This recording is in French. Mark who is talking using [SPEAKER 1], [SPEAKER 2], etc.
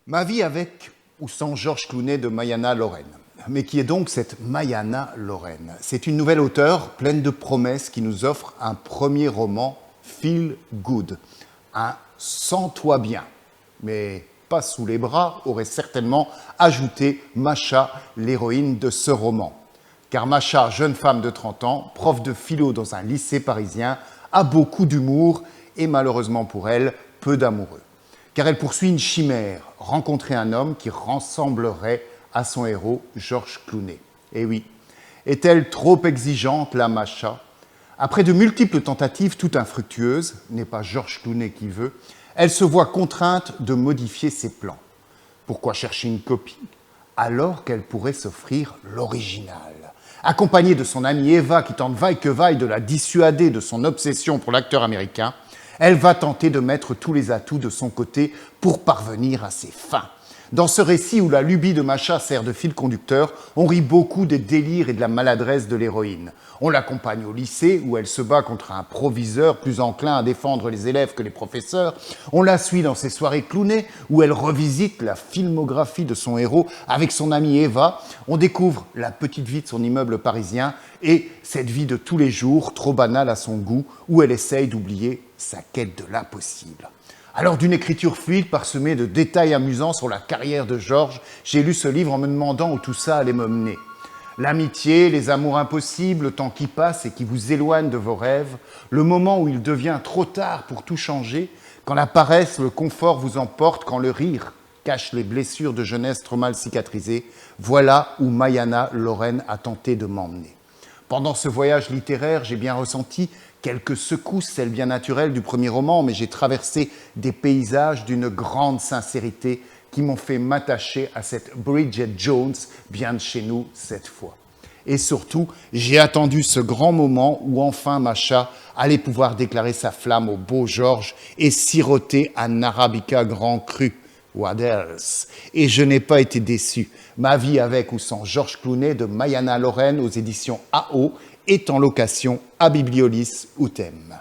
[SPEAKER 1] Ma vie avec ou sans Georges Clooney de Maïana Loren. Mais qui est donc cette Maïana Loren? C'est une nouvelle auteure pleine de promesses qui nous offre un premier roman feel good. Un sens-toi bien, mais pas sous les bras, aurait certainement ajouté Macha, l'héroïne de ce roman. Car Macha, jeune femme de 30 ans, prof de philo dans un lycée parisien, a beaucoup d'humour et malheureusement pour elle, peu d'amoureux. Car elle poursuit une chimère, rencontrer un homme qui ressemblerait à son héros, Georges Clooney. Et oui, est-elle trop exigeante, la Macha? Après de multiples tentatives toutes infructueuses, n'est pas Georges Clooney qui veut, elle se voit contrainte de modifier ses plans. Pourquoi chercher une copie alors qu'elle pourrait s'offrir l'original? Accompagnée de son amie Eva qui tente vaille que vaille de la dissuader de son obsession pour l'acteur américain, elle va tenter de mettre tous les atouts de son côté pour parvenir à ses fins. Dans ce récit où la lubie de Macha sert de fil conducteur, on rit beaucoup des délires et de la maladresse de l'héroïne. On l'accompagne au lycée où elle se bat contre un proviseur plus enclin à défendre les élèves que les professeurs. On la suit dans ses soirées Clooney où elle revisite la filmographie de son héros avec son amie Eva. On découvre la petite vie de son immeuble parisien et cette vie de tous les jours, trop banale à son goût, où elle essaye d'oublier sa quête de l'impossible. Alors d'une écriture fluide parsemée de détails amusants sur la carrière de Georges, j'ai lu ce livre en me demandant où tout ça allait me mener. L'amitié, les amours impossibles, le temps qui passe et qui vous éloigne de vos rêves, le moment où il devient trop tard pour tout changer, quand la paresse, le confort vous emporte, quand le rire cache les blessures de jeunesse trop mal cicatrisées, voilà où Maïana Loren a tenté de m'emmener. Pendant ce voyage littéraire, j'ai bien ressenti quelques secousses, celles bien naturelles du premier roman, mais j'ai traversé des paysages d'une grande sincérité qui m'ont fait m'attacher à cette Bridget Jones, bien de chez nous cette fois. Et surtout, j'ai attendu ce grand moment où enfin Macha allait pouvoir déclarer sa flamme au beau Georges et siroter un arabica grand cru. What else? Et je n'ai pas été déçu. Ma vie avec ou sans Georges Clooney de Maïana Loren aux éditions AO est en location à Bibliolis ou Thème.